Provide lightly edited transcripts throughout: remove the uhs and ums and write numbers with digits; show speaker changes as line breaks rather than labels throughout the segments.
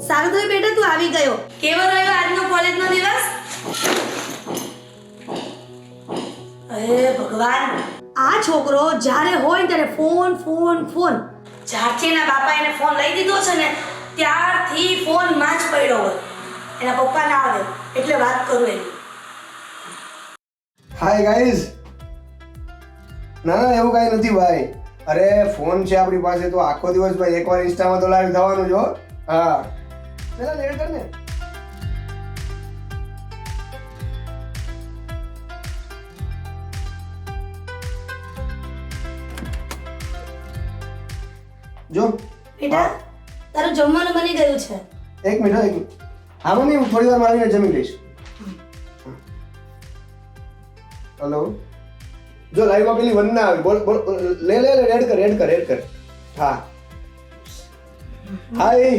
સારું થયું બેટા તું આવી ગયો. કેવો રહ્યો આજનો કોલેજનો દિવસ? અરે ભગવાન, આ છોકરો જ્યારે હોય ત્યારે ફોન ફોન ફોન. જ્યારથી એના બાપા એને ફોન લઈ દીધો છે ને ત્યારથી ફોનમાં જ પડ્યો હોય. એના પપ્પા ના આવે એટલે વાત કરું એની.
Hi guys. ના ના એવું કાંઈ નથી ભાઈ. અરે ફોન છે આપણી પાસે તો આખો દિવસ ભાઈ એકવાર ઇન્સ્ટામાં તો લાઈવ થવાનું જો. હા પેલા લેટ કર ને. જો
બેટા તારું જમવાનું બની ગયું છે.
એક મિનિટ. હા મમ્મી હું થોડી વારમાં આવીને જમી લઈશ. હેલો જો લાઈવમાં પેલી વંદના આવી. બોલ બોલ લે એડ કર. હા હાય.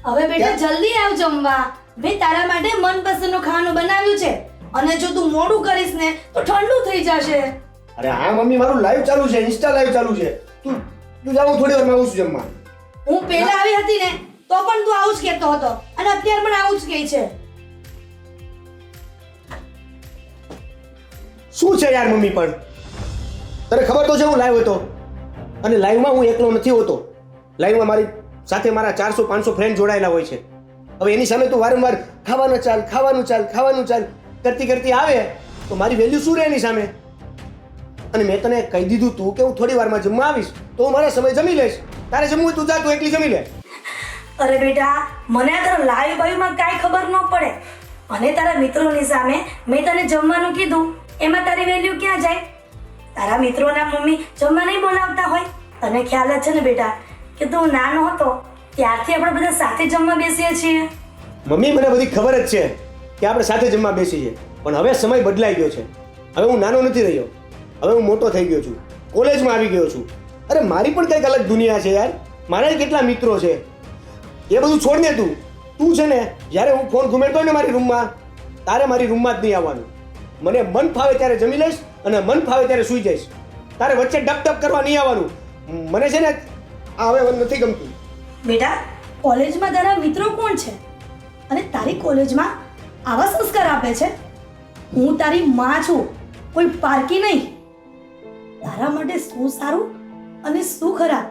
હવે બેટા જલ્દી આવ જમવા. મેં તારા માટે મનપસંદનું ખાવાનું બનાવ્યું છે અને જો તું મોડું કરીશ ને તો ઠંડુ થઈ જશે.
અરે હા મમ્મી મારું લાઈવ ચાલુ છે, ઇન્સ્ટા લાઈવ ચાલુ છે. તું જાવ હું થોડી વારમાં આવું છું જમવા.
હું પહેલા આવી હતી ને તો પણ તું આવું જ કહેતો હતો અને અત્યારે પણ આવું જ કહે છે.
શું છે યાર મમ્મી પણ તને ખબર તો છે હું લાઈવ હતો અને લાઈવમાં હું એકલો નથી હોતો. લાઈવમાં મારી સાથે મારા 400-500 ફ્રેન્ડ જોડાયેલા હોય છે. હવે એની સામે તું વારંવાર ખાવાનું ચાલ કરતી આવે તો મારી વેલ્યુ શું રહે એની સામે? અને મેં તને કહી દીધું તું કે હું થોડી વારમાં જમવા આવીશ તો હું મારા સમય જમી લઈશ. તારે જમવું હોય તું જા, તું એકલી જમી લે.
અરે બેટા મને આ તારા લાઈવ બાઈવમાં કાંઈ ખબર ન પડે અને તારા મિત્રોની સામે મેં તને જમવાનું કીધું એમાં તારી વેલ્યુ ક્યાં જાય? તારા મિત્રોના મમ્મી જમવા નહીં બોલાવતા હોય? તને ખ્યાલ જ છે ને બેટા કે તું નાનો હતો ત્યારથી આપણે બધા સાથે જમવા બેસીએ છીએ.
મમ્મી મને બધી ખબર જ છે કે આપણે સાથે જમવા બેસીએ પણ હવે સમય બદલાઈ ગયો છે. હવે હું નાનો નથી રહ્યો, હવે હું મોટો થઈ ગયો છું, કોલેજમાં આવી ગયો છું. અરે મારી પણ કંઈક અલગ દુનિયા છે યાર. મારા કેટલા મિત્રો છે એ બધું છોડ ને. તું છે ને જ્યારે હું ફોન ઘુમેડતો હોય ને મારી રૂમમાં તારે મારી રૂમમાં જ નહીં આવવાનું. મને મન ફાવે ત્યારે જમી લઈશ અને મન ફાવે ત્યારે સૂઈ જઈશ. તારે વચ્ચે ડક કરવા નહીં આવવાનું. મને છે ને આ હવે નથી ગમતું.
બેટા કોલેજમાં તારા મિત્રો કોણ છે અને તારી કોલેજમાં આવા સંસ્કાર આપે છે? હું તારી માં છું, કોઈ પારકી નહીં. તારા માટે શું સારું અને શું ખરાબ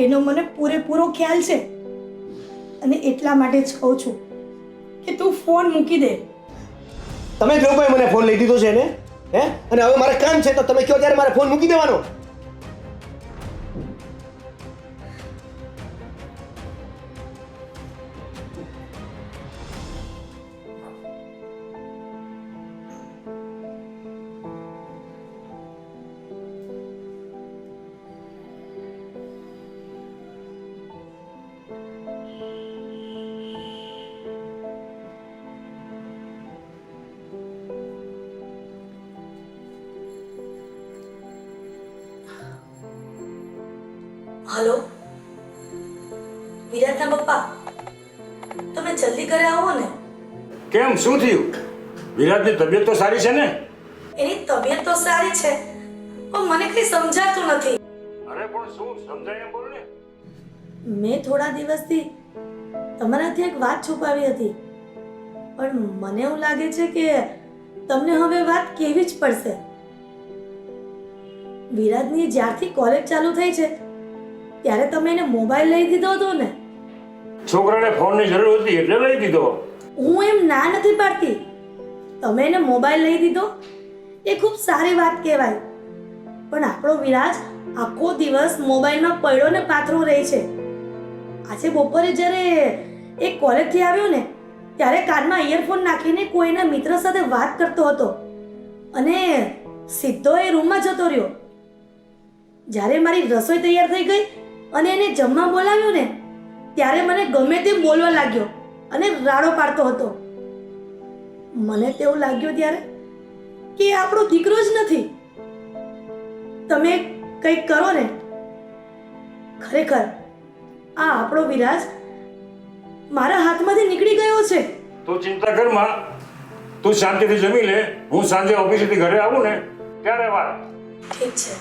એનો મને પૂરેપૂરો ખ્યાલ છે અને એટલા માટે જ કહું છું કે તું ફોન મૂકી દે.
તમે જ લોકોએ મને ફોન લઈ દીધો છે ને હે? અને હવે મારે કામ છે તો તમે કહો ત્યારે મારે ફોન મૂકી દેવાનો.
હલો વિરાટના પપ્પા, તમે જલ્દી ઘરે આવો ને.
કેમ શું થયું? વિરાટની તબિયત તો સારી છે ને?
એની તબિયત તો સારી છે પણ મને કઈ સમજાતું નથી.
અરે પણ શું સમજાય એમ બોલ ને.
મેં થોડા દિવસથી તમારાથી એક વાત છુપાવી હતી પણ મને એવું લાગે છે કે તમને હવે વાત કહેવી જ પડશે. વિરાટની જ્યારથી કોલેજ ચાલુ થઈ છે ત્યારે તમે એને મોબાઈલ લઈ દીધો હતો ને?
છોકરાને ફોનની જરૂર હતી એટલે લઈ દીધો.
હું એમ ના નથી પાડતી, તમે એને મોબાઈલ લઈ દીધો એ ખૂબ સારી વાત કહેવાય પણ આપણો વિરાજ આખો દિવસ મોબાઈલમાં પડ્યો ને પાથરો રહે છે. આજે બપોરે જ્યારે એ કોલેજથી આવ્યો ને ત્યારે કાનમાં ઇયરફોન નાખીને કોઈના મિત્ર સાથે વાત કરતો હતો અને સીધો એ રૂમમાં જતો રહ્યો. જ્યારે મારી રસોઈ તૈયાર થઈ ગઈ અને એને જમવા બોલાવ્યો ને ત્યારે મને ગમે તેમ બોલવા લાગ્યો અને રાડો પાડતો હતો. મને તેવું લાગ્યું ત્યારે કે એ આપણો દીકરો જ નથી. તમે કંઈક કરો ને. ખરેખર આ આપણો વિરાજ મારા હાથમાંથી નીકળી ગયો છે.
તું ચિંતા કર માં, તું શાંતિથી જમી લે. હું સાંજે ઓફિસેથી ઘરે આવું ને ત્યારે વાત.
ઠીક છે.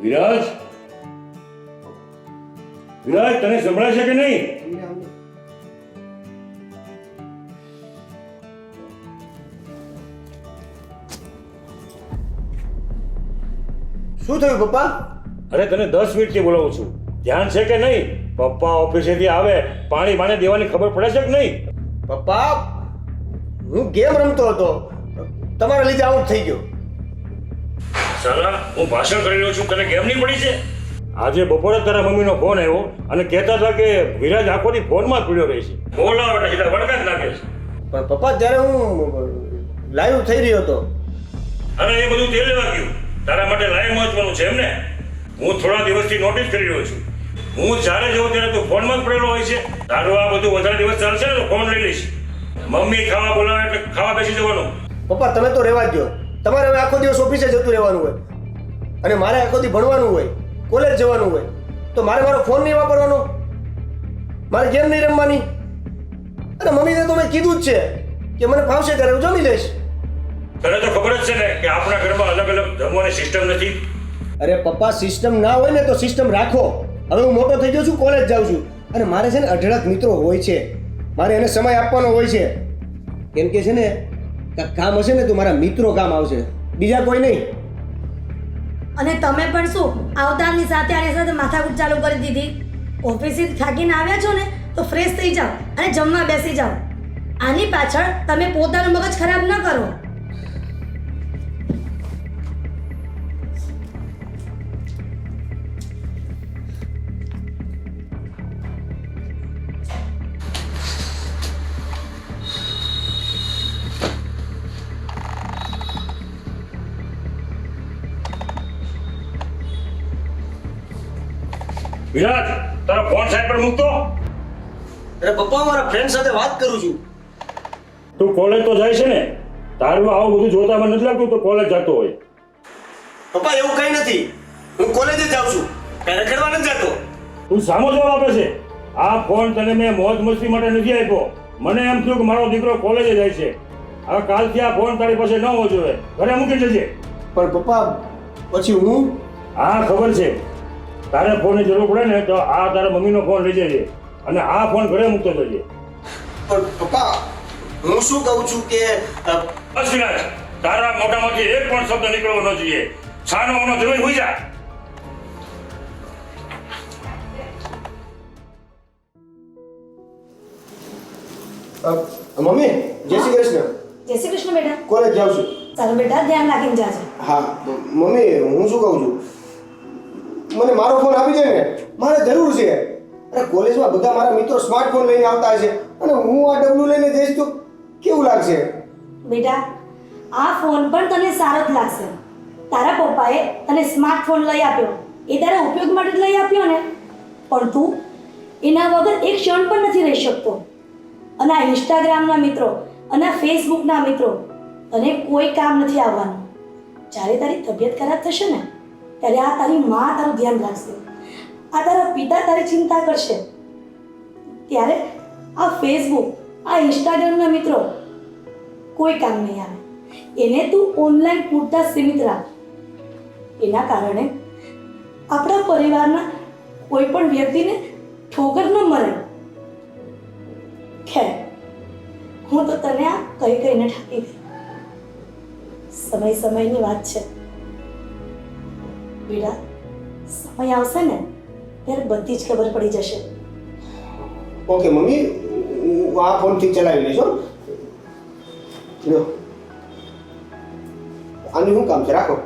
વિરાજ વિરાજ તને સંભળાય છે કે નહીં?
શું થયું પપ્પા?
અરે તને 10 મિનિટથી બોલાવું છું, ધ્યાન છે કે નહીં? પપ્પા ઓફિસેથી આવે, પાણી બાણે દેવાની ખબર પડે છે કે નહીં?
પપ્પા હું ગેમ રમતો હતો, તમારા લીધે આઉટ થઈ ગયો.
સાલા હું ભાષણ કરી રહ્યો છું, તને કેમ નહીં પડી છે? આજે બપોરે તારા મમ્મીનો ફોન આવ્યો અને કહેતા હતા કે વિરાજ આખો દી ફોનમાં જ પીડ્યો રહે છે. બોલાવ એટલે સીધા વળકા જ નાખે છે.
પણ પપ્પા જ્યારે હું લાઈવ થઈ રહ્યો હતો.
અને એ બધું તે લેવા ગયું, તારા માટે લાઈવ મહત્વનું છે એમ ને? હું થોડા દિવસથી નોટિસ કરી રહ્યો છું, હું જ્યારે જઉં ત્યારે તું ફોનમાં જ પડેલો હોય છે. તારું આ બધું વધારે દિવસ ચાલશે ને તો ફોન લઈ લઈશ. મમ્મી ખાવા બોલાવે એટલે ખાવા બેસી જવાનું.
પપ્પા તમે તો રહેવા જ દો, તમારે હવે આખો દિવસ ઓફિસે જતું રહેવાનું હોય અને મારે આખો દી ભણવાનું હોય, કોલેજ જવાનું હોય, તો મારે મારો ફોન નહીં વાપરવાનો, મારે ગેમ નહીં રમવાની. અને મમ્મીને તો મેં કીધું જ છે કે મને ફાવશે ત્યારે હું જમી લઈશ.
તને તો ખબર જ છે ને કે આપણા ઘરમાં અલગ અલગ જમવાની સિસ્ટમ નથી.
અરે પપ્પા સિસ્ટમ ના હોય ને તો સિસ્ટમ રાખો. હવે હું મોટો થઈ ગયો છું, કોલેજ જાઉં છું અને મારે છે ને અઢળક મિત્રો હોય છે, મારે એને સમય આપવાનો હોય છે. કેમ કે છે ને કાંઈક કામ હશે ને તો મારા મિત્રો કામ આવશે, બીજા કોઈ નહીં.
અને તમે પણ શું આવતાની સાથે આની સાથે માથાકૂટ ચાલુ કરી દીધી? ઓફિસથી થાકીને આવ્યા છો ને તો ફ્રેશ થઈ જાઓ અને જમવા બેસી જાઓ. આની પાછળ તમે પોતાનું મગજ ખરાબ ન કરો.
વિરાજ તારો ફોન સાઈડ પર મૂકતો.
અરે પપ્પા મારા ફ્રેન્ડ સાથે વાત કરું છું.
તું કોલેજ તો જાય છે ને? તારું આવું બધું જોતા મને નથી લાગતું તો કોલેજ જતો હોય.
પપ્પા એવું કઈ નથી, હું કોલેજે જાઉં છું, કઈ રખડવા નથી જતો.
તું સામો જવાબ આપે છે. આ ફોન તને મેં મોજ મસ્તી માટે નથી આપ્યો. મને એમ થયું કે મારો દીકરો કોલેજે જાય છે. હવે કાલથી આ ફોન તારી પાસે ન હોવો જોઈએ, ઘરે મૂકી જજે.
પણ પપ્પા પછી હું
હા ખબર છે, તારે ફોનની જરૂર પડે ને તો આ તારા મમ્મીનો ફોન લઈ જજે અને આ ફોન ઘરે મૂકતો જજે.
પણ પપ્પા હું શું કહું છું કે
બસ વિરાજ, તારા મોઢામાંથી એક પણ શબ્દ નીકળવો ન જોઈએ. છાનો મનો જમીન હોઈ જા.
મમ્મી જય શ્રી કૃષ્ણ.
જય શ્રી કૃષ્ણ બેટા.
કોલેજ જાઉં છું.
ચાલો બેટા, ધ્યાન રાખીને જાજો.
હા મમ્મી હું શું કહું છું, મને મારો ફોન આપી દે ને, મારે જરૂર છે. અરે કોલેજમાં બધા મારા મિત્રો સ્માર્ટફોન લઈને આવતા હશે અને હું આ ડબલું લઈને જઈશ તો કેવું લાગશે?
બેટા, આ ફોન પણ તને સારો જ લાગશે. તારા પપ્પાએ તને સ્માર્ટફોન લઈ આપ્યો, એ તારા ઉપયોગ માટે જ લઈ આપ્યો ને, પણ તું એના વગર એક ક્ષણ પણ નથી રહી શકતો. અને આ ઇન્સ્ટાગ્રામના મિત્રો અને આ ફેસબુકના મિત્રો તને કોઈ કામ નથી આવવાનું. જ્યારે તારી તબિયત ખરાબ થશે ને ત્યારે આ તારી માં તારું ધ્યાન રાખશે, આ તારા પિતા તારી ચિંતા કરશે. ત્યારે આ ફેસબુક, આ ઇન્સ્ટાગ્રામના મિત્રો કોઈ કામ નહીં આવે. એને તું ઓનલાઈન પૂરતા સીમિત રાખ. એના કારણે આપણા પરિવારના કોઈ પણ વ્યક્તિને ઠોકર ન મળે. ખેર, હું તો તને આ કઈ કઈને ઠાકી ગઈ. સમયની વાત છે બેટા. સમય આવશે ને ત્યારે બધી જ ખબર પડી જશે.
ઓકે મમ્મી, હું આ ફોનથી ચલાવી લઈશ. લો આનું શું કામ છે, રાખો.